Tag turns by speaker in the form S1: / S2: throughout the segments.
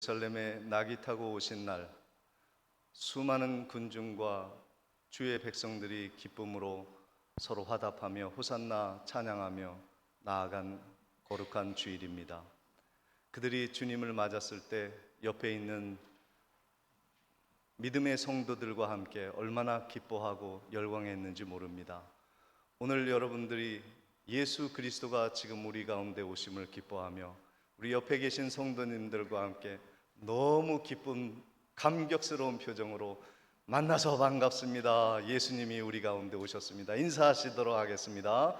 S1: 예루살렘에 낙이 타고 오신 날, 수많은 군중과 주의 백성들이 기쁨으로 서로 화답하며 호산나 찬양하며 나아간 거룩한 주일입니다. 그들이 주님을 맞았을 때 옆에 있는 믿음의 성도들과 함께 얼마나 기뻐하고 열광했는지 모릅니다. 오늘 여러분들이 예수 그리스도가 지금 우리 가운데 오심을 기뻐하며 우리 옆에 계신 성도님들과 함께 너무 기쁜 감격스러운 표정으로 만나서 반갑습니다, 예수님이 우리 가운데 오셨습니다, 인사하시도록 하겠습니다.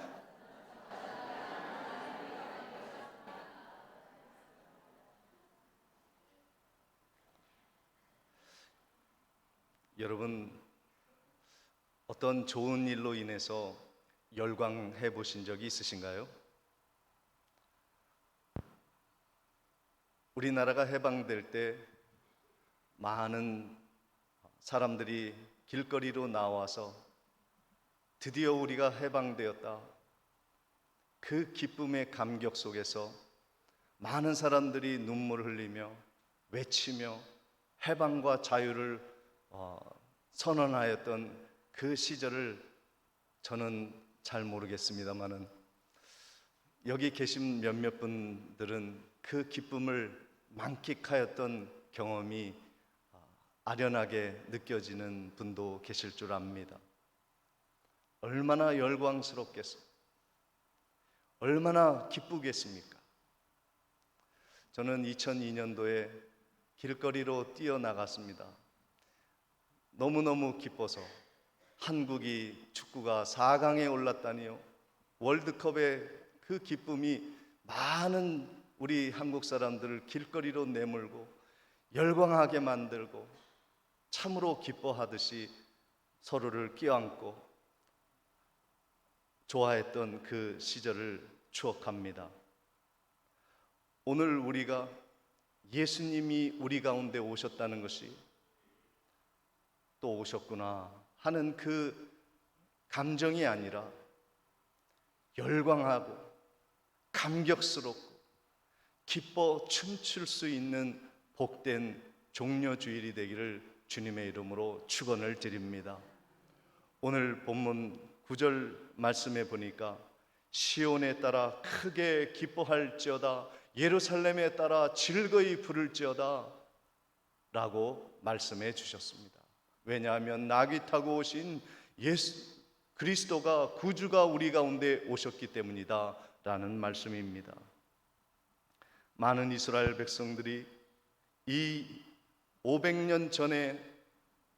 S1: 여러분, 어떤 좋은 일로 인해서 열광해 보신 적이 있으신가요? 우리나라가 해방될 때 많은 사람들이 길거리로 나와서 드디어 우리가 해방되었다, 그 기쁨의 감격 속에서 많은 사람들이 눈물을 흘리며 외치며 해방과 자유를 선언하였던 그 시절을 저는 잘 모르겠습니다만은 여기 계신 몇몇 분들은 그 기쁨을 만끽하였던 경험이 아련하게 느껴지는 분도 계실 줄 압니다. 얼마나 열광스럽겠어, 얼마나 기쁘겠습니까? 저는 2002년도에 길거리로 뛰어나갔습니다. 너무너무 기뻐서 한국이 축구가 4강에 올랐다니요, 월드컵의 그 기쁨이 많은 우리 한국 사람들을 길거리로 내몰고 열광하게 만들고 참으로 기뻐하듯이 서로를 껴안고 좋아했던 그 시절을 추억합니다. 오늘 우리가 예수님이 우리 가운데 오셨다는 것이, 또 오셨구나 하는 그 감정이 아니라 열광하고 감격스럽고 기뻐 춤출 수 있는 복된 종려주일이 되기를 주님의 이름으로 축원을 드립니다. 오늘 본문 9절 말씀에 보니까 시온에 따라 크게 기뻐할지어다, 예루살렘에 따라 즐거이 부를지어다 라고 말씀해 주셨습니다. 왜냐하면 낙이 타고 오신 예수 그리스도가, 구주가 우리 가운데 오셨기 때문이다 라는 말씀입니다. 많은 이스라엘 백성들이 이 500년 전에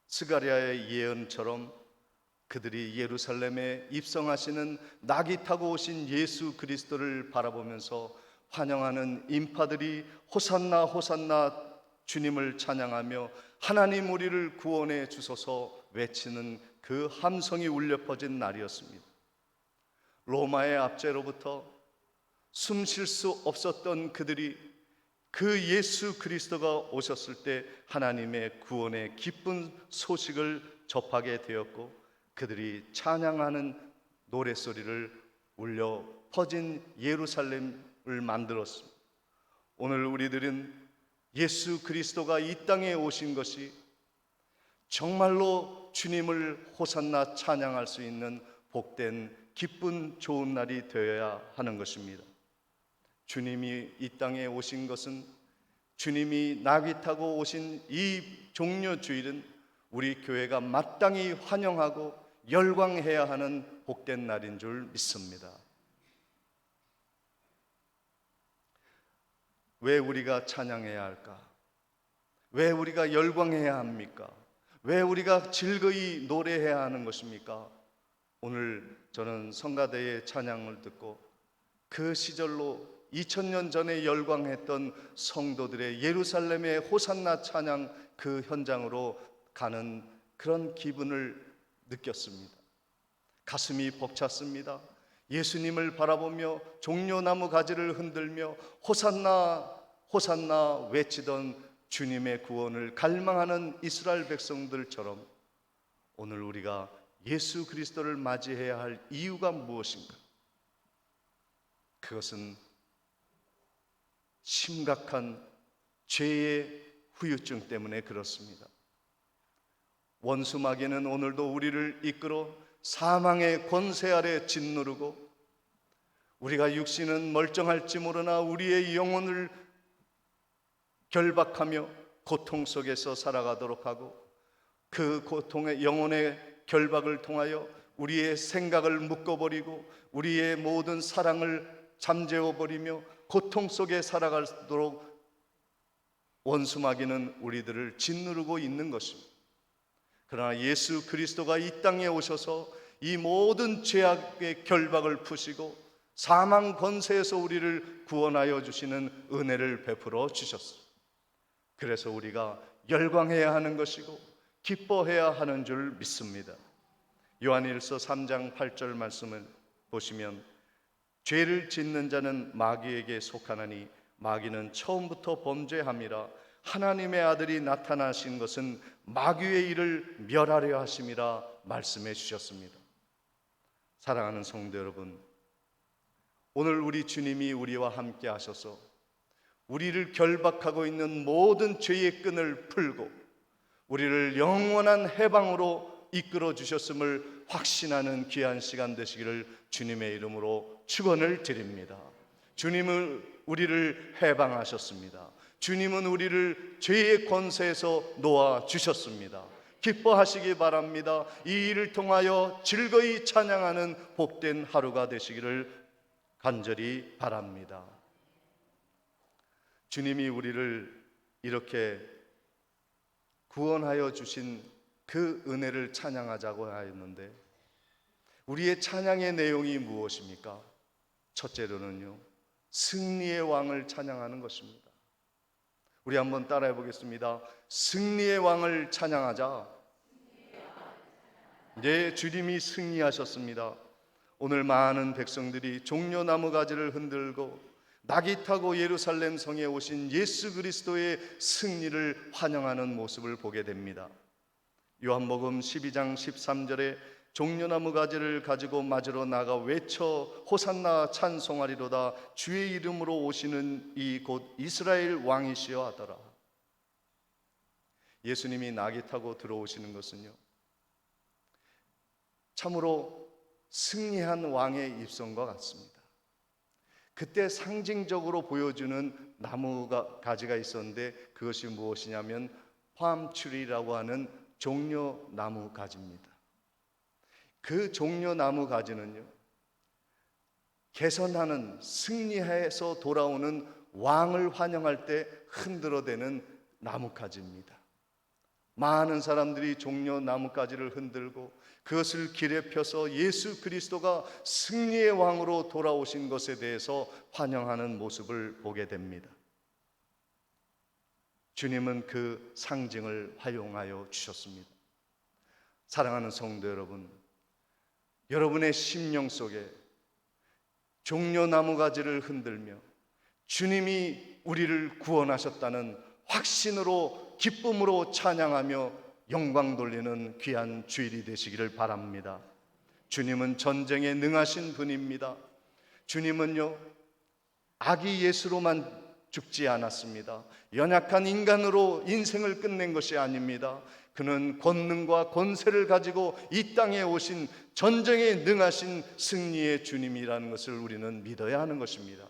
S1: 스가랴의 예언처럼 그들이 예루살렘에 입성하시는 낙이 타고 오신 예수 그리스도를 바라보면서 환영하는 인파들이 호산나 호산나 주님을 찬양하며 하나님 우리를 구원해 주소서 외치는 그 함성이 울려 퍼진 날이었습니다. 로마의 압제로부터 숨 쉴 수 없었던 그들이 그 예수 그리스도가 오셨을 때 하나님의 구원의 기쁜 소식을 접하게 되었고, 그들이 찬양하는 노랫소리를 울려 퍼진 예루살렘을 만들었습니다. 오늘 우리들은 예수 그리스도가 이 땅에 오신 것이 정말로 주님을 호산나 찬양할 수 있는 복된 기쁜 좋은 날이 되어야 하는 것입니다. 주님이 이 땅에 오신 것은, 주님이 낙이 타고 오신 이 종려주일은 우리 교회가 마땅히 환영하고 열광해야 하는 복된 날인 줄 믿습니다. 왜 우리가 찬양해야 할까? 왜 우리가 열광해야 합니까? 왜 우리가 즐거이 노래해야 하는 것입니까? 오늘 저는 성가대의 찬양을 듣고 그 시절로 2000년 전에 열광했던 성도들의 예루살렘의 호산나 찬양 그 현장으로 가는 그런 기분을 느꼈습니다. 가슴이 벅찼습니다. 예수님을 바라보며 종려나무 가지를 흔들며 호산나 호산나 외치던 주님의 구원을 갈망하는 이스라엘 백성들처럼 오늘 우리가 예수 그리스도를 맞이해야 할 이유가 무엇인가? 그것은 심각한 죄의 후유증 때문에 그렇습니다. 원수 마귀는 오늘도 우리를 이끌어 사망의 권세 아래 짓누르고, 우리가 육신은 멀쩡할지 모르나 우리의 영혼을 결박하며 고통 속에서 살아가도록 하고, 그 고통의 영혼의 결박을 통하여 우리의 생각을 묶어버리고 우리의 모든 사랑을 잠재워버리며 고통 속에 살아가도록 원수 마귀는 우리들을 짓누르고 있는 것입니다. 그러나 예수 그리스도가 이 땅에 오셔서 이 모든 죄악의 결박을 푸시고 사망 권세에서 우리를 구원하여 주시는 은혜를 베풀어 주셨어요. 그래서 우리가 열광해야 하는 것이고 기뻐해야 하는 줄 믿습니다. 요한일서 3장 8절 말씀을 보시면, 죄를 짓는 자는 마귀에게 속하나니 마귀는 처음부터 범죄함이라 하나님의 아들이 나타나신 것은 마귀의 일을 멸하려 하심이라 말씀해 주셨습니다. 사랑하는 성도 여러분, 오늘 우리 주님이 우리와 함께 하셔서 우리를 결박하고 있는 모든 죄의 끈을 풀고 우리를 영원한 해방으로 이끌어 주셨음을 확신하는 귀한 시간 되시기를 주님의 이름으로 축원을 드립니다. 주님은 우리를 해방하셨습니다. 주님은 우리를 죄의 권세에서 놓아 주셨습니다. 기뻐하시기 바랍니다. 이 일을 통하여 즐거이 찬양하는 복된 하루가 되시기를 간절히 바랍니다. 주님이 우리를 이렇게 구원하여 주신 그 은혜를 찬양하자고 하였는데, 우리의 찬양의 내용이 무엇입니까? 첫째로는요, 승리의 왕을 찬양하는 것입니다. 우리 한번 따라해 보겠습니다. 승리의 왕을 찬양하자. 네, 주님이 승리하셨습니다. 오늘 많은 백성들이 종려나무 가지를 흔들고 낙이 타고 예루살렘 성에 오신 예수 그리스도의 승리를 환영하는 모습을 보게 됩니다. 요한복음 12장 13절에 종려나무 가지를 가지고 맞으러 나가 외쳐 호산나 찬송하리로다, 주의 이름으로 오시는 이 곧 이스라엘 왕이시여 하더라. 예수님이 낙이 타고 들어오시는 것은요, 참으로 승리한 왕의 입성과 같습니다. 그때 상징적으로 보여주는 나무가 가지가 있었는데, 그것이 무엇이냐면 팜트리라고 하는 종려나무 가지입니다. 그 종려나무 가지는요, 개선하는, 승리해서 돌아오는 왕을 환영할 때 흔들어대는 나뭇가지입니다. 많은 사람들이 종려나뭇가지를 흔들고 그것을 길에 펴서 예수 그리스도가 승리의 왕으로 돌아오신 것에 대해서 환영하는 모습을 보게 됩니다. 주님은 그 상징을 활용하여 주셨습니다. 사랑하는 성도 여러분, 여러분의 심령 속에 종려나무 가지를 흔들며 주님이 우리를 구원하셨다는 확신으로 기쁨으로 찬양하며 영광 돌리는 귀한 주일이 되시기를 바랍니다. 주님은 전쟁에 능하신 분입니다. 주님은요, 아기 예수로만 죽지 않았습니다. 연약한 인간으로 인생을 끝낸 것이 아닙니다. 그는 권능과 권세를 가지고 이 땅에 오신 전쟁에 능하신 승리의 주님이라는 것을 우리는 믿어야 하는 것입니다.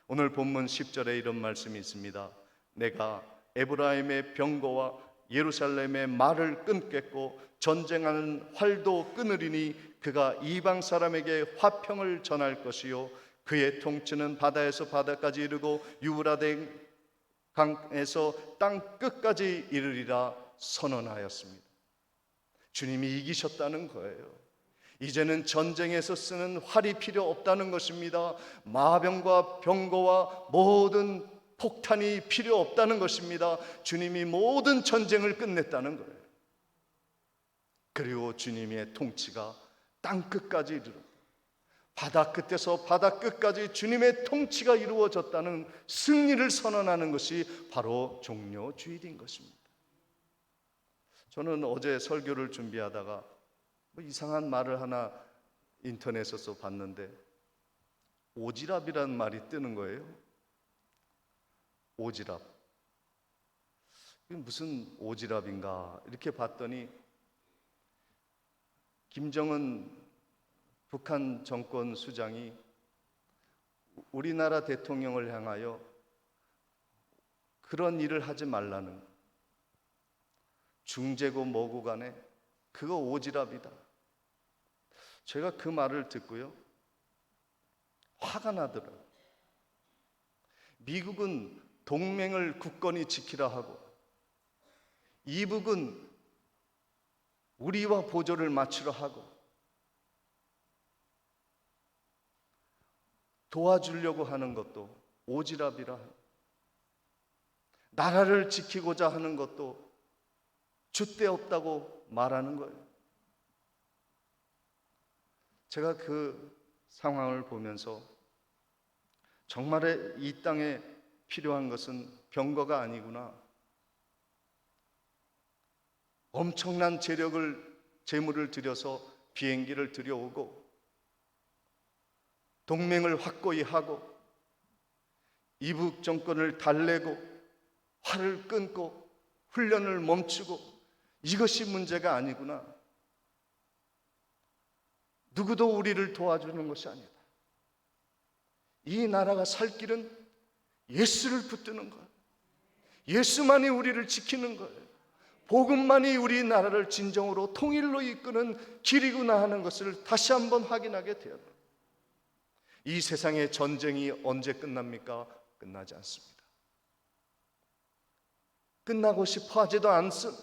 S1: 오늘 본문 10절에 이런 말씀이 있습니다. 내가 에브라임의 병거와 예루살렘의 말을 끊겠고 전쟁하는 활도 끊으리니 그가 이방 사람에게 화평을 전할 것이요 그의 통치는 바다에서 바다까지 이르고 유브라데 강에서 땅 끝까지 이르리라 선언하였습니다. 주님이 이기셨다는 거예요. 이제는 전쟁에서 쓰는 활이 필요 없다는 것입니다. 마병과 병거와 모든 폭탄이 필요 없다는 것입니다. 주님이 모든 전쟁을 끝냈다는 거예요. 그리고 주님의 통치가 땅 끝까지 이르러 바다 끝에서 바다 끝까지 주님의 통치가 이루어졌다는 승리를 선언하는 것이 바로 종려주일인 것입니다. 저는 어제 설교를 준비하다가 이상한 말을 하나 인터넷에서 봤는데 오지랖이라는 말이 뜨는 거예요. 오지랖. 이게 무슨 오지랖인가 이렇게 봤더니 김정은 북한 정권 수장이 우리나라 대통령을 향하여 그런 일을 하지 말라는, 중재고 뭐고 간에 그거 오지랖이다. 제가 그 말을 듣고요, 화가 나더라고요. 미국은 동맹을 굳건히 지키라 하고 이북은 우리와 보조를 맞추려 하고 도와주려고 하는 것도 오지랖이라, 나라를 지키고자 하는 것도 줏대없다고 말하는 거예요. 제가 그 상황을 보면서 정말 이 땅에 필요한 것은 병거가 아니구나, 엄청난 재물을 들여서 비행기를 들여오고 동맹을 확고히 하고 이북 정권을 달래고 활을 끊고 훈련을 멈추고, 이것이 문제가 아니구나. 누구도 우리를 도와주는 것이 아니다. 이 나라가 살 길은 예수를 붙드는 거예요. 예수만이 우리를 지키는 거예요. 복음만이 우리 나라를 진정으로 통일로 이끄는 길이구나 하는 것을 다시 한번 확인하게 되어요. 이 세상의 전쟁이 언제 끝납니까? 끝나지 않습니다. 끝나고 싶어 하지도 않습니다.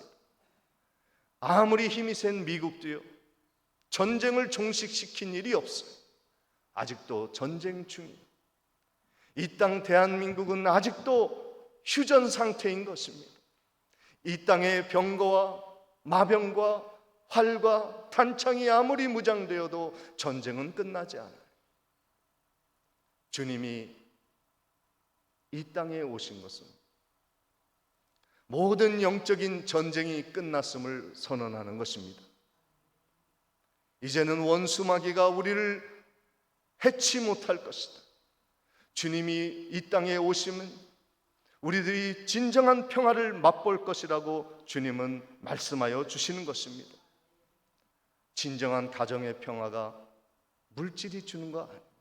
S1: 아무리 힘이 센 미국도요, 전쟁을 종식시킨 일이 없어요. 아직도 전쟁 중이에요. 이 땅 대한민국은 아직도 휴전 상태인 것입니다. 이 땅의 병거와 마병과 활과 탄창이 아무리 무장되어도 전쟁은 끝나지 않아요. 주님이 이 땅에 오신 것은 모든 영적인 전쟁이 끝났음을 선언하는 것입니다. 이제는 원수마귀가 우리를 해치 못할 것이다. 주님이 이 땅에 오시면 우리들이 진정한 평화를 맛볼 것이라고 주님은 말씀하여 주시는 것입니다. 진정한 가정의 평화가 물질이 주는 거 아닙니다.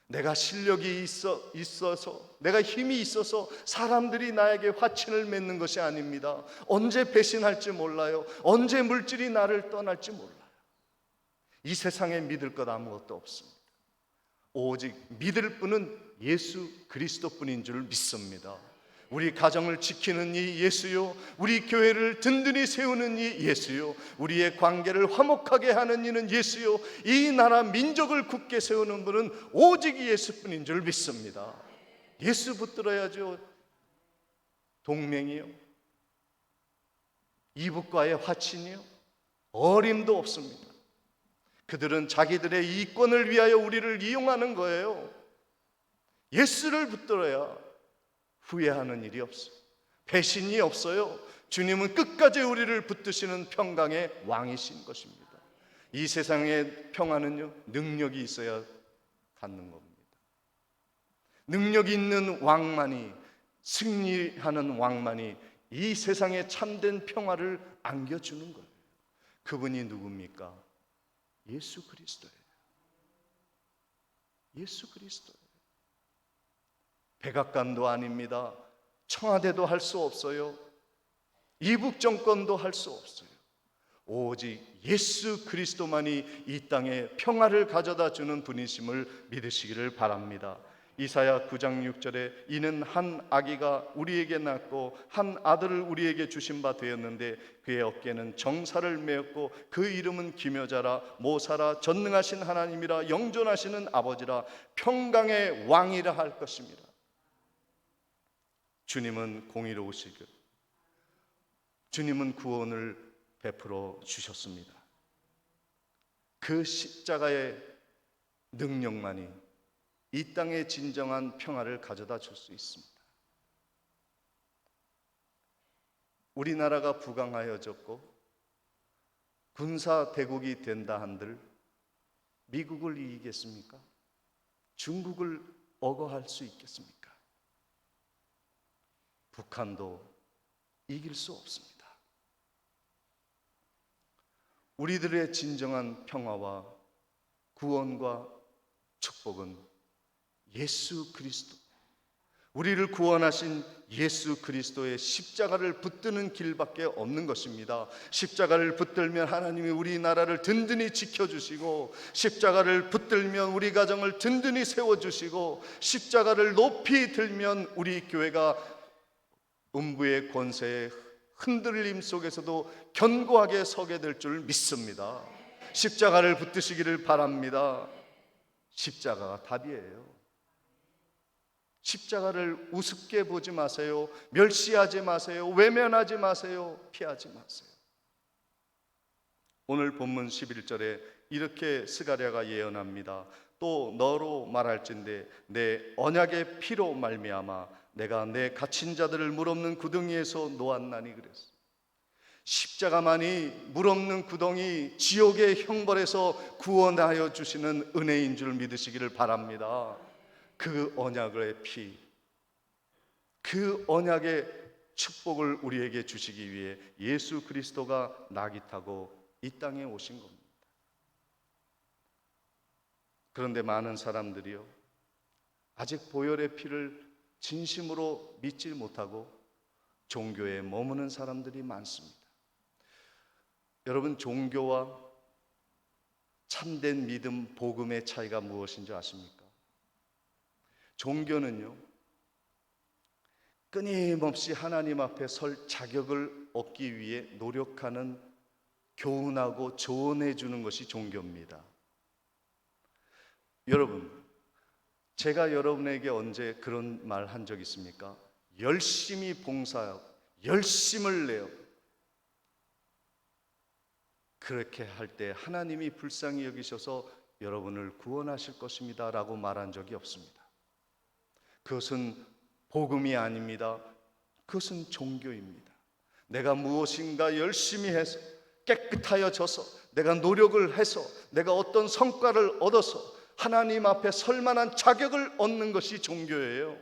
S1: 내가 실력이 있어서 내가 힘이 있어서 사람들이 나에게 화친을 맺는 것이 아닙니다. 언제 배신할지 몰라요. 언제 물질이 나를 떠날지 몰라요. 이 세상에 믿을 것 아무것도 없습니다. 오직 믿을 분은 예수 그리스도뿐인 줄 믿습니다. 우리 가정을 지키는 이 예수요, 우리 교회를 든든히 세우는 이 예수요, 우리의 관계를 화목하게 하는 이는 예수요, 이 나라 민족을 굳게 세우는 분은 오직 예수뿐인 줄 믿습니다. 예수 붙들어야죠. 동맹이요, 이북과의 화친이요, 어림도 없습니다. 그들은 자기들의 이권을 위하여 우리를 이용하는 거예요. 예수를 붙들어야 후회하는 일이 없어요. 배신이 없어요. 주님은 끝까지 우리를 붙드시는 평강의 왕이신 것입니다. 이 세상의 평화는요, 능력이 있어야 갖는 겁니다. 능력 있는 왕만이, 승리하는 왕만이 이 세상에 참된 평화를 안겨주는 거예요. 그분이 누굽니까? 예수 그리스도예요. 예수 그리스도예요. 백악관도 아닙니다. 청와대도 할 수 없어요. 이북 정권도 할 수 없어요. 오직 예수 그리스도만이 이 땅에 평화를 가져다 주는 분이심을 믿으시기를 바랍니다. 이사야 9장 6절에 이는 한 아기가 우리에게 낳고 한 아들을 우리에게 주신 바 되었는데 그의 어깨는 정사를 메었고 그 이름은 기묘자라 모사라 전능하신 하나님이라 영존하시는 아버지라 평강의 왕이라 할 것입니다. 주님은 공의로우시고 주님은 구원을 베풀어 주셨습니다. 그 십자가의 능력만이 이 땅에 진정한 평화를 가져다 줄 수 있습니다. 우리나라가 부강하여졌고 군사 대국이 된다 한들 미국을 이기겠습니까? 중국을 억어할 수 있겠습니까? 북한도 이길 수 없습니다. 우리들의 진정한 평화와 구원과 축복은 예수 그리스도, 우리를 구원하신 예수 그리스도의 십자가를 붙드는 길밖에 없는 것입니다. 십자가를 붙들면 하나님이 우리나라를 든든히 지켜주시고, 십자가를 붙들면 우리 가정을 든든히 세워주시고, 십자가를 높이 들면 우리 교회가 음부의 권세에 흔들림 속에서도 견고하게 서게 될 줄 믿습니다. 십자가를 붙드시기를 바랍니다. 십자가가 답이에요. 십자가를 우습게 보지 마세요. 멸시하지 마세요. 외면하지 마세요. 피하지 마세요. 오늘 본문 11절에 이렇게 스가랴가 예언합니다. 또 너로 말할진대 내 언약의 피로 말미암아 내가 내 갇힌 자들을 물없는 구덩이에서 놓았나니 그랬어. 십자가만이 물없는 구덩이, 지옥의 형벌에서 구원하여 주시는 은혜인 줄 믿으시기를 바랍니다. 그 언약의 피, 그 언약의 축복을 우리에게 주시기 위해 예수 그리스도가 나귀 타고 이 땅에 오신 겁니다. 그런데 많은 사람들이요, 아직 보혈의 피를 진심으로 믿지 못하고 종교에 머무는 사람들이 많습니다. 여러분, 종교와 참된 믿음, 복음의 차이가 무엇인지 아십니까? 종교는요, 끊임없이 하나님 앞에 설 자격을 얻기 위해 노력하는, 교훈하고 조언해 주는 것이 종교입니다. 여러분, 제가 여러분에게 언제 그런 말 한 적 있습니까? 열심히 봉사하고 열심을 내요. 그렇게 할 때 하나님이 불쌍히 여기셔서 여러분을 구원하실 것입니다 라고 말한 적이 없습니다. 그것은 복음이 아닙니다. 그것은 종교입니다. 내가 무엇인가 열심히 해서 깨끗하여져서, 내가 노력을 해서, 내가 어떤 성과를 얻어서 하나님 앞에 설 만한 자격을 얻는 것이 종교예요.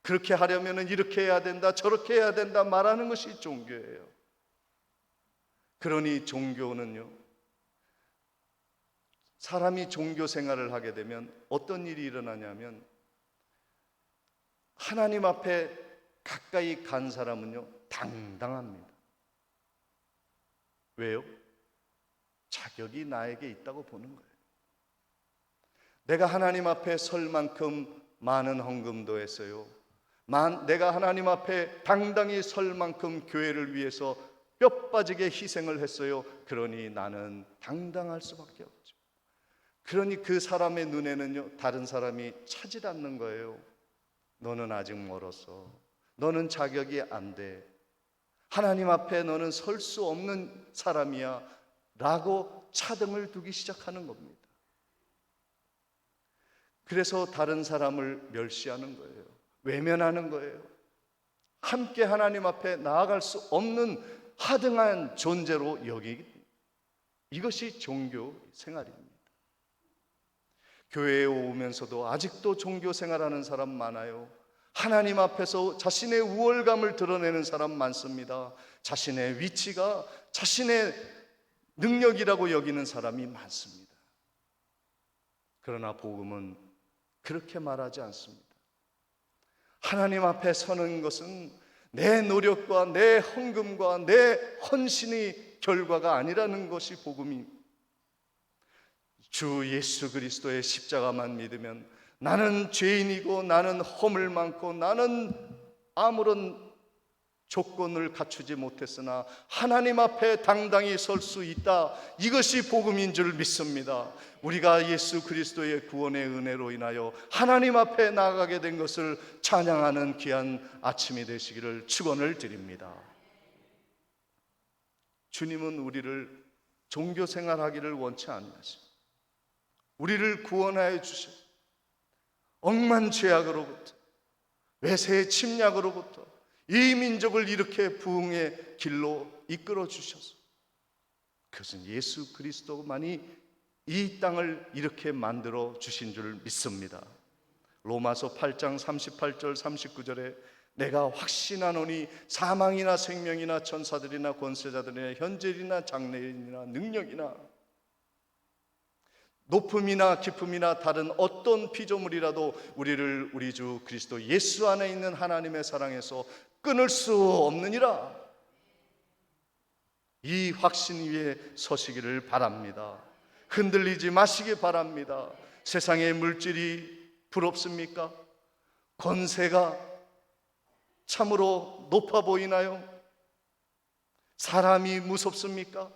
S1: 그렇게 하려면 이렇게 해야 된다, 저렇게 해야 된다 말하는 것이 종교예요. 그러니 종교는요, 사람이 종교 생활을 하게 되면 어떤 일이 일어나냐면, 하나님 앞에 가까이 간 사람은요 당당합니다. 왜요? 자격이 나에게 있다고 보는 거예요. 내가 하나님 앞에 설 만큼 많은 헌금도 했어요. 내가 하나님 앞에 당당히 설 만큼 교회를 위해서 뼈 빠지게 희생을 했어요. 그러니 나는 당당할 수밖에 없죠. 그러니 그 사람의 눈에는요 다른 사람이 차질 않는 거예요. 너는 아직 멀었어. 너는 자격이 안 돼. 하나님 앞에 너는 설 수 없는 사람이야 라고 차등을 두기 시작하는 겁니다. 그래서 다른 사람을 멸시하는 거예요. 외면하는 거예요. 함께 하나님 앞에 나아갈 수 없는 하등한 존재로 여기기, 이것이 종교 생활입니다. 교회에 오면서도 아직도 종교 생활하는 사람 많아요. 하나님 앞에서 자신의 우월감을 드러내는 사람 많습니다. 자신의 위치가 자신의 능력이라고 여기는 사람이 많습니다. 그러나 복음은 그렇게 말하지 않습니다. 하나님 앞에 서는 것은 내 노력과 내 헌금과 내 헌신의 결과가 아니라는 것이 복음입니다. 주 예수 그리스도의 십자가만 믿으면 나는 죄인이고 나는 허물 많고 나는 아무런 조건을 갖추지 못했으나 하나님 앞에 당당히 설 수 있다. 이것이 복음인 줄 믿습니다. 우리가 예수 그리스도의 구원의 은혜로 인하여 하나님 앞에 나아가게 된 것을 찬양하는 귀한 아침이 되시기를 축원을 드립니다. 주님은 우리를 종교 생활하기를 원치 않으십니다. 우리를 구원하여 주셔 억만 죄악으로부터, 외세의 침략으로부터 이 민족을 이렇게 부흥의 길로 이끌어 주셔서, 그것은 예수 그리스도만이 이 땅을 이렇게 만들어 주신 줄 믿습니다. 로마서 8장 38절 39절에 내가 확신하노니 사망이나 생명이나 천사들이나 권세자들이나 현재이나 장래이나 능력이나 높음이나 깊음이나 다른 어떤 피조물이라도 우리를 우리 주 그리스도 예수 안에 있는 하나님의 사랑에서 끊을 수 없느니라. 이 확신 위에 서시기를 바랍니다. 흔들리지 마시기 바랍니다. 세상의 물질이 부럽습니까? 권세가 참으로 높아 보이나요? 사람이 무섭습니까?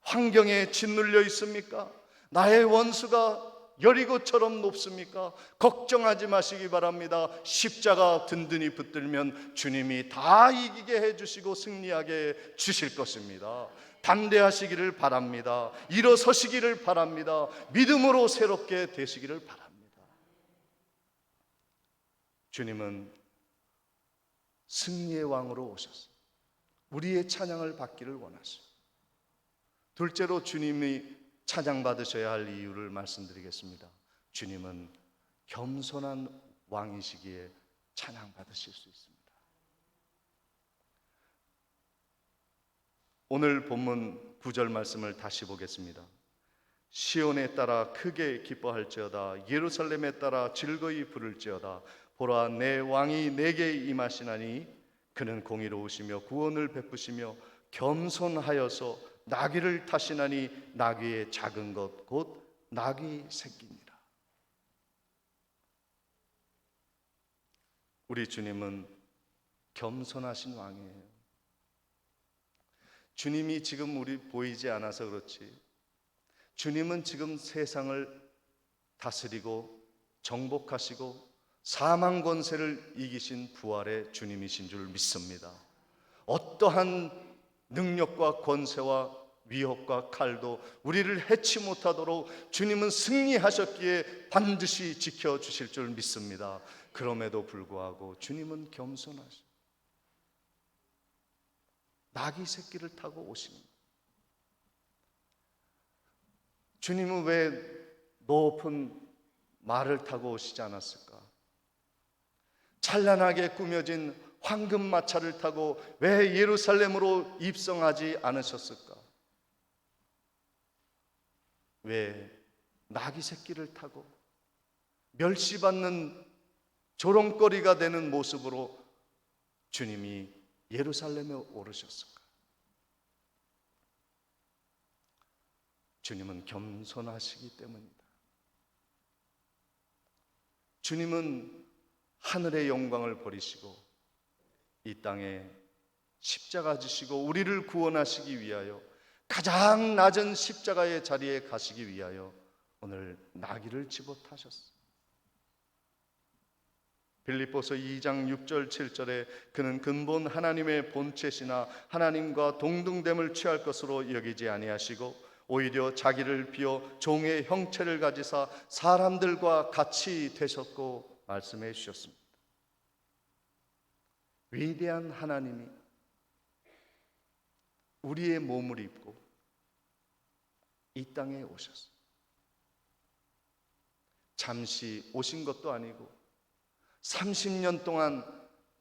S1: 환경에 짓눌려 있습니까? 나의 원수가 여리고처럼 높습니까? 걱정하지 마시기 바랍니다. 십자가 든든히 붙들면 주님이 다 이기게 해주시고 승리하게 해 주실 것입니다. 담대하시기를 바랍니다. 일어서시기를 바랍니다. 믿음으로 새롭게 되시기를 바랍니다. 주님은 승리의 왕으로 오셨어요. 우리의 찬양을 받기를 원하시고, 둘째로 주님이 찬양받으셔야 할 이유를 말씀드리겠습니다. 주님은 겸손한 왕이시기에 찬양받으실 수 있습니다. 오늘 본문 9절 말씀을 다시 보겠습니다. 시온에 따라 크게 기뻐할지어다, 예루살렘에 따라 즐거이 부를지어다. 보라, 내 왕이 내게 임하시나니 그는 공의로우시며 구원을 베푸시며 겸손하여서 나귀를 타시나니 나귀의 작은 것 곧 나귀 새끼니라. 우리 주님은 겸손하신 왕이에요. 주님이 지금 우리 보이지 않아서 그렇지, 주님은 지금 세상을 다스리고 정복하시고 사망 권세를 이기신 부활의 주님이신 줄 믿습니다. 어떠한 능력과 권세와 위협과 칼도 우리를 해치 못하도록 주님은 승리하셨기에 반드시 지켜주실 줄 믿습니다. 그럼에도 불구하고 주님은 겸손하셔. 나귀 새끼를 타고 오십니다. 주님은 왜 높은 말을 타고 오시지 않았을까? 찬란하게 꾸며진 황금 마차를 타고 왜 예루살렘으로 입성하지 않으셨을까? 왜 나귀 새끼를 타고 멸시받는 조롱거리가 되는 모습으로 주님이 예루살렘에 오르셨을까? 주님은 겸손하시기 때문입니다. 주님은 하늘의 영광을 버리시고 이 땅에 십자가 지시고 우리를 구원하시기 위하여 가장 낮은 십자가의 자리에 가시기 위하여 오늘 나귀를 집어 타셨어요. 빌립보서 2장 6절 7절에 그는 근본 하나님의 본체시나 하나님과 동등됨을 취할 것으로 여기지 아니하시고 오히려 자기를 비워 종의 형체를 가지사 사람들과 같이 되셨고 말씀해 주셨습니다. 위대한 하나님이 우리의 몸을 입고 이 땅에 오셨어요. 잠시 오신 것도 아니고 30년 동안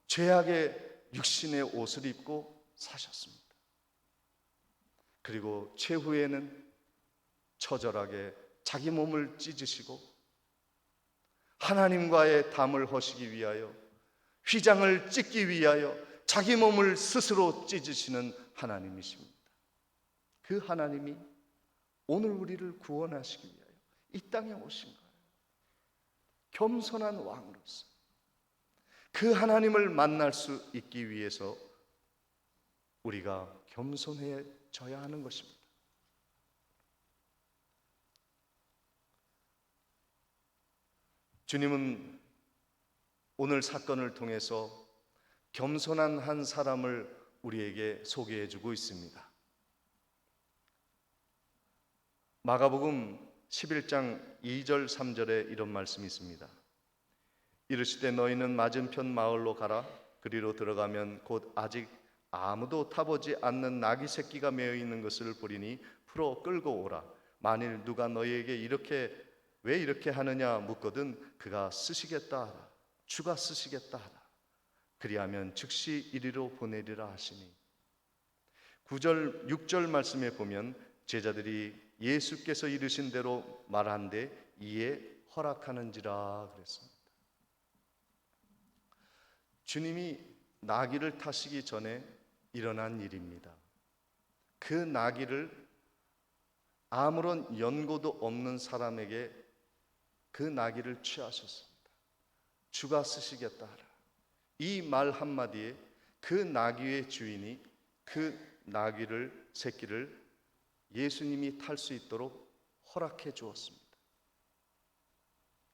S1: 죄악의 육신의 옷을 입고 사셨습니다. 그리고 최후에는 처절하게 자기 몸을 찢으시고 하나님과의 담을 허시기 위하여 휘장을 찢기 위하여 자기 몸을 스스로 찢으시는 하나님이십니다. 그 하나님이 오늘 우리를 구원하시기 위하여 이 땅에 오신 거예요. 겸손한 왕으로서 그 하나님을 만날 수 있기 위해서 우리가 겸손해져야 하는 것입니다. 주님은 오늘 사건을 통해서 겸손한 한 사람을 우리에게 소개해 주고 있습니다. 마가복음 11장 2절 3절에 이런 말씀이 있습니다. 이르시되 너희는 맞은편 마을로 가라. 그리로 들어가면 곧 아직 아무도 타보지 않는 나귀 새끼가 메어 있는 것을 보리니 풀어 끌고 오라. 만일 누가 너희에게 왜 이렇게 하느냐 묻거든 그가 쓰시겠다 하라. 주가 쓰시겠다 하라. 그리하면 즉시 이리로 보내리라 하시니 9절 6절 말씀에 보면 제자들이 예수께서 이르신 대로 말한데 이에 허락하는지라 그랬습니다. 주님이 나귀를 타시기 전에 일어난 일입니다. 그 나귀를 아무런 연고도 없는 사람에게 그 나귀를 취하셨습니다. 주가 쓰시겠다 하라. 이 말 한마디에 그 나귀의 주인이 그 나귀를 새끼를 예수님이 탈 수 있도록 허락해 주었습니다.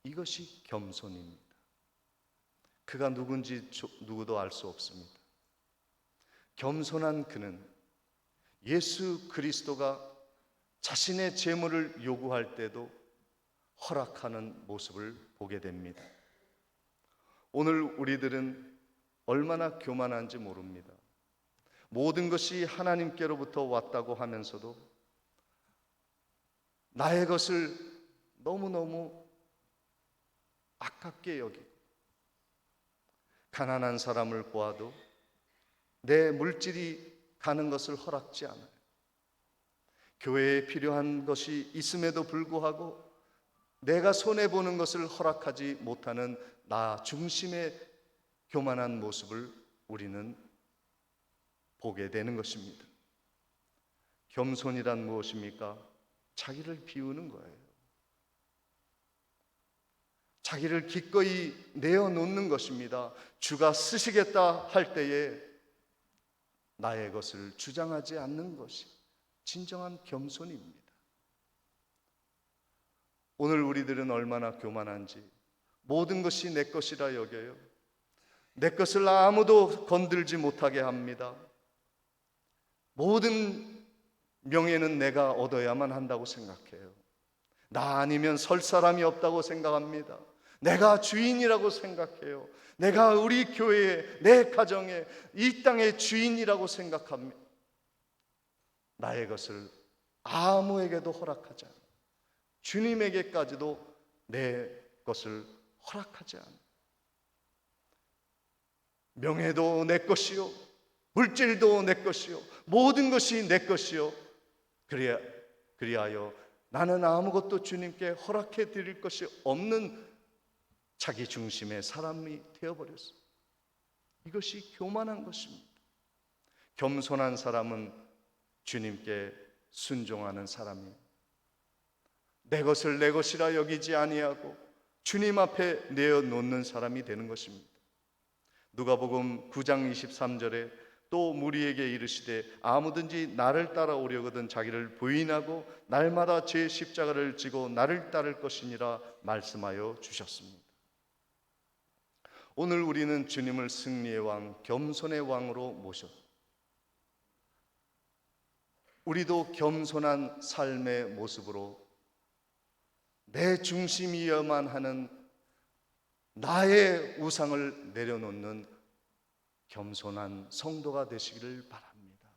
S1: 이것이 겸손입니다. 그가 누군지 누구도 알 수 없습니다. 겸손한 그는 예수 그리스도가 자신의 재물을 요구할 때도 허락하는 모습을 보게 됩니다. 오늘 우리들은 얼마나 교만한지 모릅니다. 모든 것이 하나님께로부터 왔다고 하면서도 나의 것을 너무너무 아깝게 여기고 가난한 사람을 보아도 내 물질이 가는 것을 허락지 않아요. 교회에 필요한 것이 있음에도 불구하고 내가 손해보는 것을 허락하지 못하는 나 중심의 교만한 모습을 우리는 보게 되는 것입니다. 겸손이란 무엇입니까? 자기를 비우는 거예요. 자기를 기꺼이 내어놓는 것입니다. 주가 쓰시겠다 할 때에 나의 것을 주장하지 않는 것이 진정한 겸손입니다. 오늘 우리들은 얼마나 교만한지 모든 것이 내 것이라 여겨요. 내 것을 아무도 건들지 못하게 합니다. 모든 명예는 내가 얻어야만 한다고 생각해요. 나 아니면 설 사람이 없다고 생각합니다. 내가 주인이라고 생각해요. 내가 우리 교회에, 내 가정에, 이 땅의 주인이라고 생각합니다. 나의 것을 아무에게도 허락하지 않아요. 주님에게까지도 내 것을 허락하지 않아요. 명예도 내 것이요, 물질도 내 것이요, 모든 것이 내 것이요. 그리하여 나는 아무것도 주님께 허락해 드릴 것이 없는 자기 중심의 사람이 되어버렸어요. 이것이 교만한 것입니다. 겸손한 사람은 주님께 순종하는 사람이에요. 내 것을 내 것이라 여기지 아니하고 주님 앞에 내어놓는 사람이 되는 것입니다. 누가복음 9장 23절에 또 무리에게 이르시되 아무든지 나를 따라오려거든 자기를 부인하고 날마다 제 십자가를 지고 나를 따를 것이니라 말씀하여 주셨습니다. 오늘 우리는 주님을 승리의 왕, 겸손의 왕으로 모셨습니다. 우리도 겸손한 삶의 모습으로 내 중심이어야만 하는 나의 우상을 내려놓는 겸손한 성도가 되시기를 바랍니다.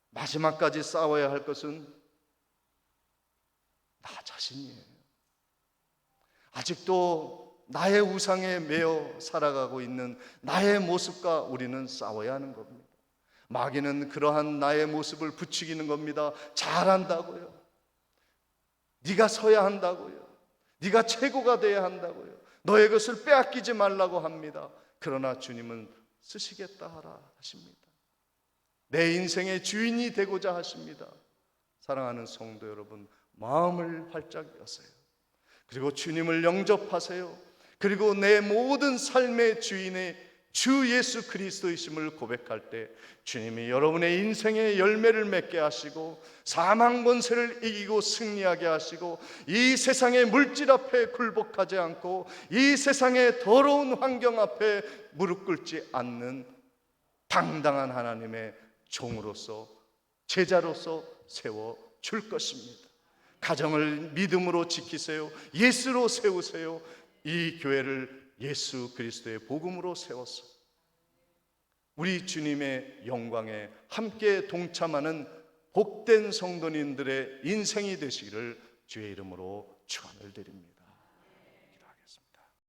S1: 마지막까지 싸워야 할 것은 나 자신이에요. 아직도 나의 우상에 매여 살아가고 있는 나의 모습과 우리는 싸워야 하는 겁니다. 마귀는 그러한 나의 모습을 부추기는 겁니다. 잘한다고요. 네가 서야 한다고요. 네가 최고가 돼야 한다고요. 너의 것을 빼앗기지 말라고 합니다. 그러나 주님은 쓰시겠다 하라 하십니다. 내 인생의 주인이 되고자 하십니다. 사랑하는 성도 여러분, 마음을 활짝 여세요. 그리고 주님을 영접하세요. 그리고 내 모든 삶의 주인의 주 예수 그리스도이심을 고백할 때 주님이 여러분의 인생의 열매를 맺게 하시고 사망 권세를 이기고 승리하게 하시고 이 세상의 물질 앞에 굴복하지 않고 이 세상의 더러운 환경 앞에 무릎 꿇지 않는 당당한 하나님의 종으로서 제자로서 세워줄 것입니다. 가정을 믿음으로 지키세요. 예수로 세우세요. 이 교회를 예수 그리스도의 복음으로 세웠어. 우리 주님의 영광에 함께 동참하는 복된 성도님들의 인생이 되시기를 주의 이름으로 축원을 드립니다.